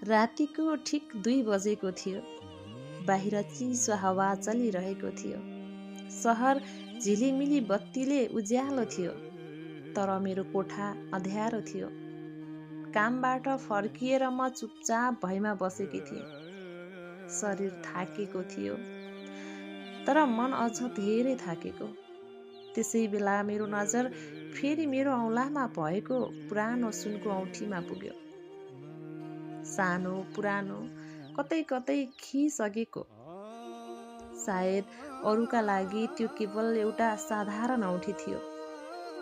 रातिको ठिक 2 बजेको थियो। बाहिर चिसो हावा चलिरहेको थियो। सहर झिलिमिली बत्तीले उज्यालो थियो, तर मेरो कोठा अँध्यारो थियो। कामबाट फर्किएर म चुपचाप भैमा बसेकी थिएँ। शरीर थाकेको थियो, तर मन अझ धेरै थाकेको। त्यसै बेला मेरो नजर फेरि मेरो औँलामा भएको पुरानो सुनको औँठीमा पुग्यो। सानो, पुरानो, कतै कतै खिसकेको। सायद अरूका लागि त्यो केवल एउटा साधारण औँठी थियो,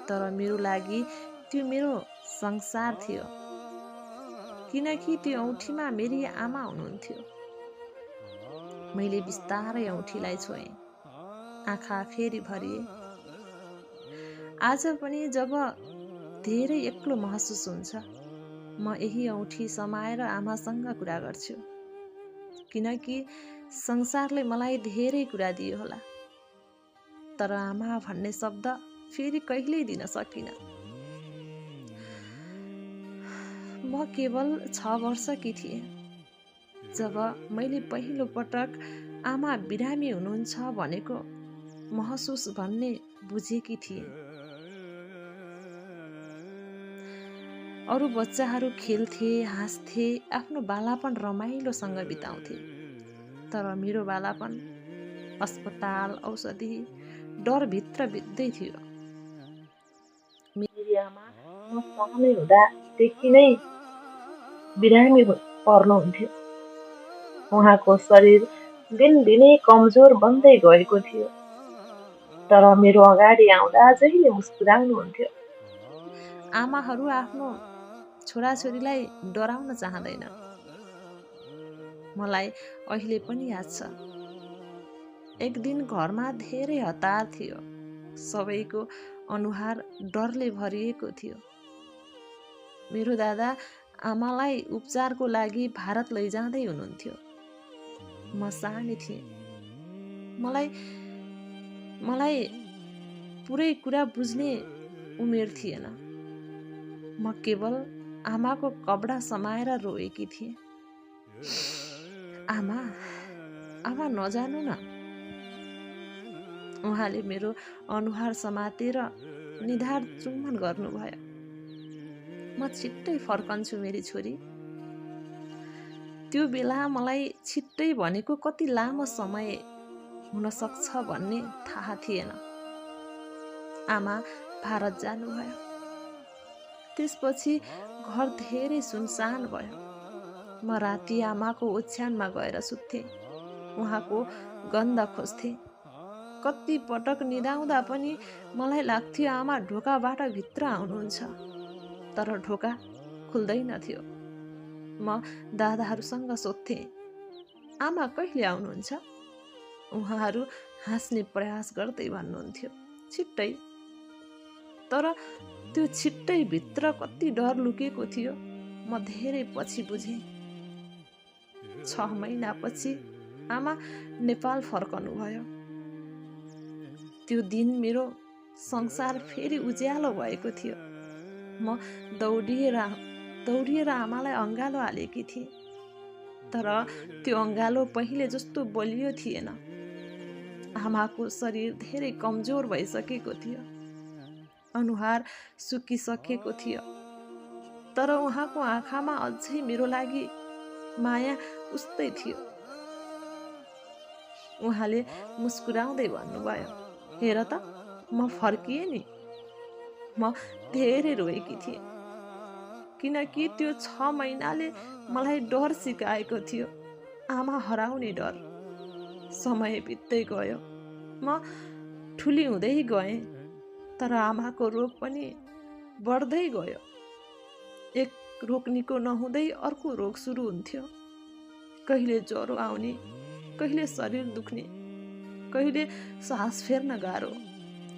तर मेरो लागि त्यो मेरो संसार थियो, किनकि त्यो औँठीमा मेरी आमा हुनुहुन्थ्यो। मैले बिस्तारै औँठीलाई छोएँ। आँखा फेरि भरिए। आज पनि जब धेरै एक्लो महसुस हुन्छ, म यही औँठी समाएर आमासँग कुरा गर्छु, किनकि संसारले मलाई धेरै कुरा दियो होला, तर आमा भन्ने शब्द फेरि कहिल्यै दिन सकिन। म केवल 6 वर्षकी थिएँ जब मैले पहिलो पटक आमा बिरामी हुनुहुन्छ भनेको महसुस भन्ने बुझेकी थिएँ। अरू बच्चाहरू खेल्थे, हाँस्थे, आफ्नो बालापन रमाइलोसँग बिताउँथे, तर मेरो बालापन अस्पताल, औषधि, डरभित्र बित्दै थियो। मेरी आमा म सानै हुँदादेखि नै बिरामी पर्नुहुन्थ्यो। उहाँको शरीर दिनदिनै कमजोर बन्दै गएको थियो, तर मेरो अगाडि आउँदा जहिले मुस्कुराउनुहुन्थ्यो। आमाहरू आफ्नो छोराछोरीलाई डराउन चाहँदैन। मलाई अहिले पनि याद छ, एक दिन घरमा धेरै हतार थियो। सबैको अनुहार डरले भरिएको थियो। मेरो दादा आमालाई उपचारको लागि भारत लैजाँदै हुनुहुन्थ्यो। म सानै थिएँ। मलाई पुरै कुरा बुझ्ने उमेर थिएन। म केवल आमाको कपडा समाएर रोएकी थिएँ। आमा नजानु न। उहाँले मेरो अनुहार समातेर निधार चुम्बन गर्नुभयो। म छिट्टै फर्कन्छु मेरी छोरी। त्यो बेला मलाई छिट्टै भनेको कति लामो समय हुन सक्छ भन्ने थाहा थिएन। आमा भारत जानुभयो। त्यसपछि घर धेरै सुनसान भयो। म राति आमाको ओछ्यानमा गएर सुत्थेँ। उहाँको गन्ध खोज्थेँ। कति पटक निदाउँदा पनि मलाई लाग्थ्यो आमा ढोकाबाट भित्र आउनुहुन्छ, तर ढोका खुल्दैनथ्यो। म दादाहरूसँग सोध्थेँ, आमा कहिले आउनुहुन्छ? उहाँहरू हाँस्ने प्रयास गर्दै भन्नुहुन्थ्यो, छिट्टै। तर त्यो छिट्टै भित्र कति डर लुकेको थियो, म धेरै पछि बुझेँ। 6 महिनापछि आमा नेपाल फर्कनुभयो। त्यो दिन मेरो संसार फेरि उज्यालो भएको थियो। म दौडिएर आमालाई अँगालो हालेकी थिएँ, तर त्यो अँगालो पहिले जस्तो बलियो थिएन। आमाको शरीर धेरै कमजोर भइसकेको थियो। अनुहार सुकिसकेको थियो, तर उहाँको आँखामा अझै मेरो लागि माया उस्तै थियो। उहाँले मुस्कुराउँदै भन्नुभयो, हेर त, म फर्किएँ नि। म धेरै रोएकी थिएँ, किनकि त्यो 6 महिनाले मलाई डर सिकाएको थियो, आमा हराउने डर। समय बित्दै गयो। म ठुली हुँदै गएँ, तर आमाको रोग पनि बढ्दै गयो। एक रोग निको नहुँदै अर्को रोग सुरु हुन्थ्यो। कहिले ज्वरो आउने, कहिले शरीर दुख्ने, कहिले सास फेर्न गाह्रो,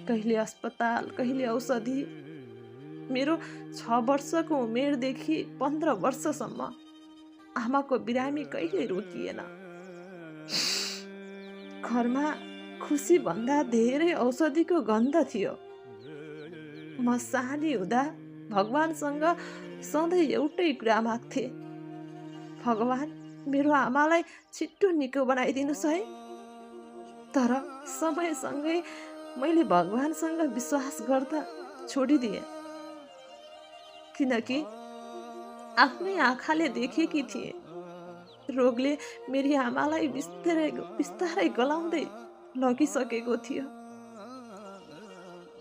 कहिले अस्पताल, कहिले औषधि। मेरो 6 वर्षको उमेरदेखि 15 वर्षसम्म आमाको बिरामी कहिले रोकिएन। घरमा खुसी भन्दा धेरै औषधिको गन्ध थियो। म सानी हुँदा भगवानसँग सधैँ एउटै कुरा माग्थे, भगवान् मेरो आमालाई छिट्टो निको बनाइदिनुस् है। तर समयसँगै मैले भगवानसँग विश्वास गर्दा छोडिदिएँ, किनकि आफ्नै आँखाले देखेकी थिएँ रोगले मेरी आमालाई बिस्तारै बिस्तारै गलाउँदै लगिसकेको थियो।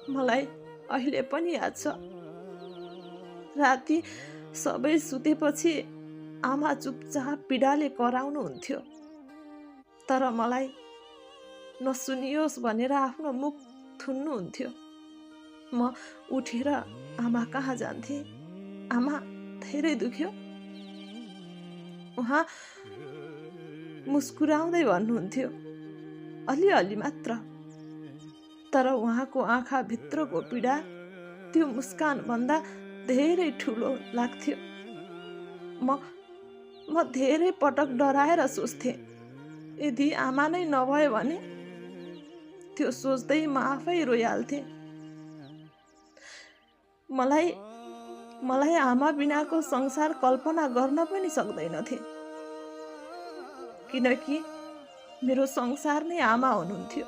मलाई अहिले पनि याद छ, राति सबै सुतेपछि आमा चुपचाप पीडाले कराउनुहुन्थ्यो, तर मलाई नसुनियोस् भनेर आफ्नो मुख थुन्नुहुन्थ्यो। म उठेर आमा कहाँ जान्थेँ। आमा धेरै दुख्यो? उहाँ मुस्कुराउँदै भन्नुहुन्थ्यो, अलिअलि मात्र। तर उहाँको आँखाभित्रको पीडा त्यो मुस्कानभन्दा धेरै ठुलो लाग्थ्यो। म धेरै पटक डराएर सोच्थेँ, यदि आमा नै नभए भने। त्यो सोच्दै म आफै रोइहाल्थेँ। मलाई आमा बिनाको संसार कल्पना गर्न पनि सक्दैनथे, किनकि मेरो संसार नै आमा हुनुहुन्थ्यो।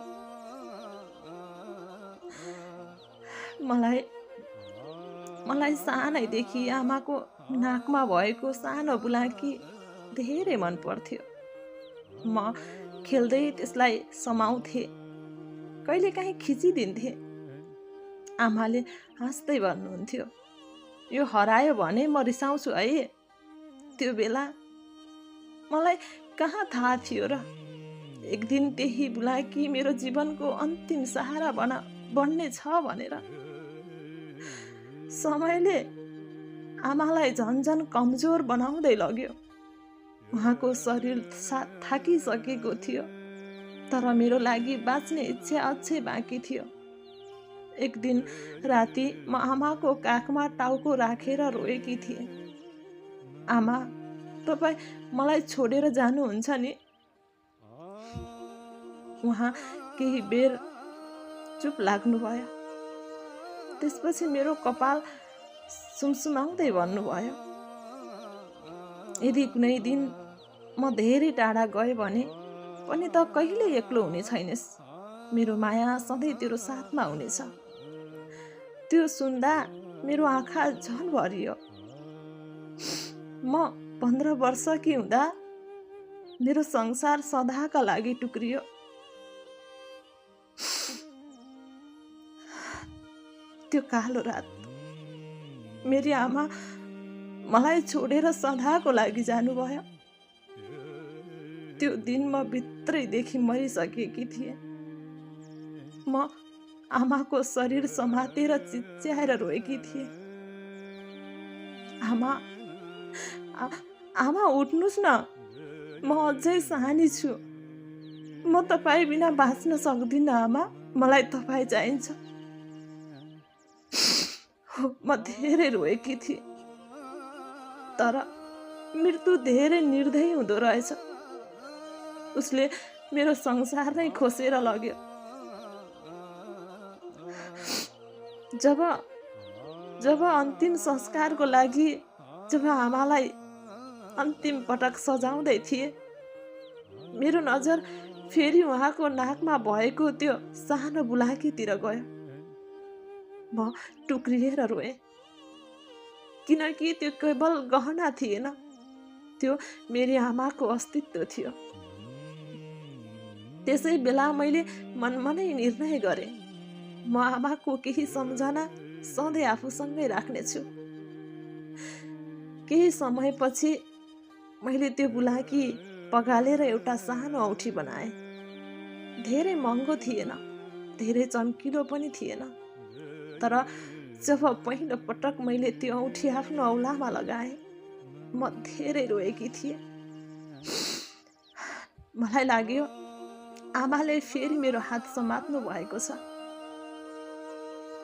मलाई सानैदेखि आमाको नाकमा भएको सानो बुलाकी धेरै मन पर्थ्यो। म खेल्दै त्यसलाई समाउँथे, कहिलेकाहीँ खिचिदिन्थे। आमाले हाँस्दै भन्नुहुन्थ्यो, यो हरायो भने म रिसाउँछु है। त्यो बेला मलाई कहाँ थाहा थियो र, एक दिन त्यही बुलाकी मेरो जीवनको अन्तिम सहारा बन्ने छ भनेर। समयले आमालाई झन्झन कमजोर बनाउँदै लग्यो। उहाँको शरीर थाकिसकेको थियो, तर मेरो लागि बाँच्ने इच्छा अझै बाँकी थियो। एक दिन राति म आमाको काखमा टाउको राखेर रोएकी थिएँ। आमा, तपाईँ मलाई छोडेर जानुहुन्छ नि? उहाँ केही बेर चुप लाग्नुभयो। त्यसपछि मेरो कपाल सुमसुमाउँदै भन्नुभयो, यदि कुनै दिन म धेरै टाढा गएँ भने पनि त कहिले एक्लो हुने छैनस्। मेरो माया सधैँ तेरो साथमा हुनेछ। त्यो सुन्दा मेरो आँखा झन भरियो। म 15 वर्षकी हुँदा मेरो संसार सदाका लागि टुक्रियो। त्यो कालो रात मेरी आमा मलाई छोडेर सदाको लागि जानुभयो। त्यो दिन म भित्रैदेखि मरिसकेकी थिएँ। म आमाको शरीर समातेर चिच्याएर रोएकी थिएँ, आमा उठ्नुस् न, म अझै सानी छु। म तपाईँ बिना बाँच्न सक्दिनँ आमा, मलाई तपाईँ चाहिन्छ। म धेरै रोएकी थिएँ, तर मृत्यु धेरै निर्दयी हुँदो रहेछ। उसले मेरो संसार नै खोसेर लग्यो। जब अन्तिम संस्कारको लागि जब आमालाई अन्तिम पटक सजाउँदै थिए, मेरो नजर फेरि उहाँको नाकमा भएको त्यो सानो बुलाकीतिर गयो। म टुक्रिएर रोएँ, किनकि त्यो केवल गहना थिएन, त्यो मेरी आमाको अस्तित्व थियो। त्यसै बेला मैले मनमा नै निर्णय गरेँ, म आमाको केही सम्झना सधैँ आफूसँगै राख्नेछु। केही समयपछि मैले त्यो बुलाकी पगालेर एउटा सानो औँठी बनाएँ। धेरै महँगो थिएन, धेरै चम्किलो पनि थिएन, तर जब पहिलो पटक मैले त्यो औँठी आफ्नो औलामा लगाएँ, म धेरै रोएकी थिएँ। मलाई लाग्यो आमाले फेरि मेरो हात समात्नु भएको छ।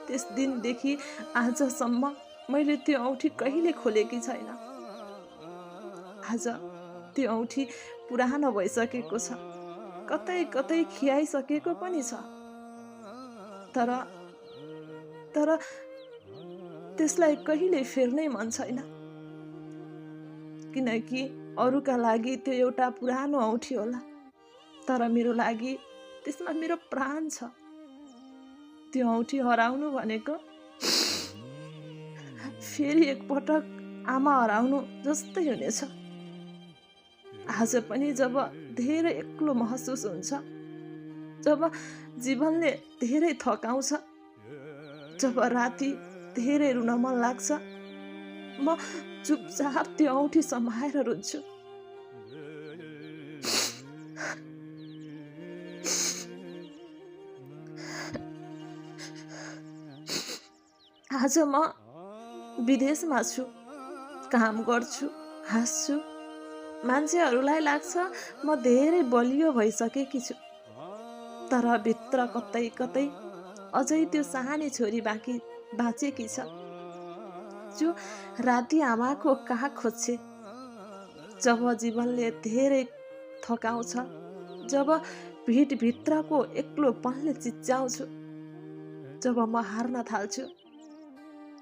त्यस दिनदेखि आजसम्म मैले त्यो औँठी कहिले खोलेकी छैन। आज त्यो औँठी पुरानो भइसकेको छ, कतै कतै खियाइसकेको पनि छ, तर त्यसलाई कहिल्यै फेर्नै मन छैन, किनकि अरूका लागि त्यो एउटा पुरानो औँठी होला, तर मेरो लागि त्यसमा मेरो प्राण छ। त्यो औँठी हराउनु भनेको फेरि एकपटक आमा हराउनु जस्तै हुनेछ। आज पनि जब धेरै एक्लो महसुस हुन्छ, जब जीवनले धेरै थकाउँछ, जब राति धेरै रुन मन लाग्छ, म चुपचाप त्यो औँठी समाएर रुन्छु। आज म विदेशमा छु, काम गर्छु, हाँस्छु। मान्छेहरूलाई लाग्छ म धेरै बलियो भइसकेकी छु, तर भित्र कतै कतै अझै त्यो सानी छोरी बाँचेकी छ, जो राति आमाको काख खोज्छे। जब जीवनले धेरै थकाउँछ, जब भित्रको एक्लोपनले चिच्याउँछु, जब म हार्न थाल्छु,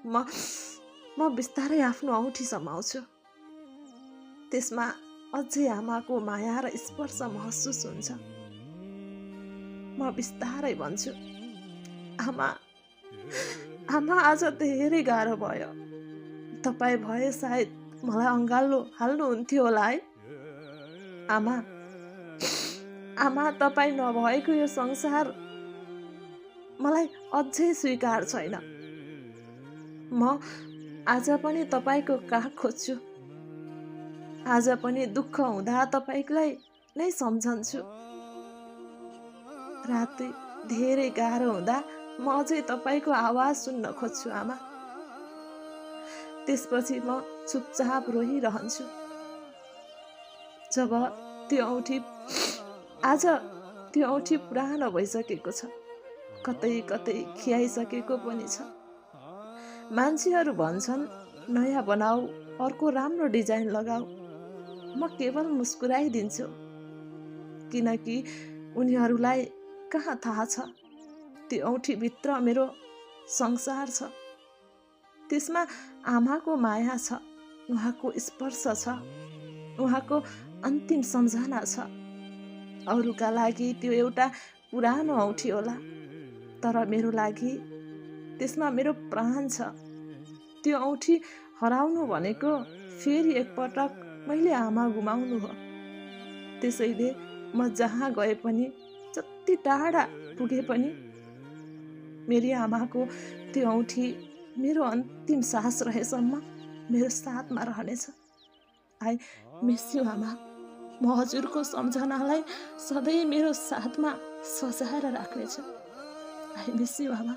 म बिस्तारै आफ्नो औँठी समाउँछु। त्यसमा अझै आमाको माया र स्पर्श महसुस हुन्छ। म बिस्तारै भन्छु, आमा, आज धेरै गाह्रो भयो। तपाईँ भए सायद मलाई अँगालो हाल्नुहुन्थ्यो होला है। आमा, तपाईँ नभएको यो संसार मलाई अझै स्वीकार छैन। म आज पनि तपाईँको काख खोज्छु। आज पनि दुःख हुँदा तपाईँलाई नै सम्झन्छु। राति धेरै गाह्रो हुँदा म अझै तपाईँको आवाज सुन्न खोज्छु आमा। त्यसपछि म चुपचाप रोइरहन्छु। जब त्यो औँठी पुरानो भइसकेको छ, कतै कतै खियाइसकेको पनि छ। मान्छेहरू भन्छन् नयाँ बनाऊ, अर्को राम्रो डिजाइन लगाऊ। म केवल मुस्कुराइदिन्छु, किनकि उनीहरूलाई कहाँ थाहा छ त्यो औँठीभित्र मेरो संसार छ। त्यसमा आमाको माया छ, उहाँको स्पर्श छ, उहाँको अन्तिम सम्झना छ। अरूका लागि त्यो एउटा पुरानो औँठी होला, तर मेरो लागि त्यसमा मेरो प्राण छ। त्यो औँठी हराउनु भनेको फेरि एकपटक मैले आमा गुमाउनु हो। त्यसैले म जहाँ गए पनि, जति टाढा पुगे पनि, मेरी आमाको त्यो औँठी मेरो अन्तिम सास रहेसम्म मेरो साथमा रहनेछ। आई मिस यु आमा। म हजुरको सम्झनालाई सधैँ मेरो साथमा सजाएर राख्नेछु। आई मिस यु आमा।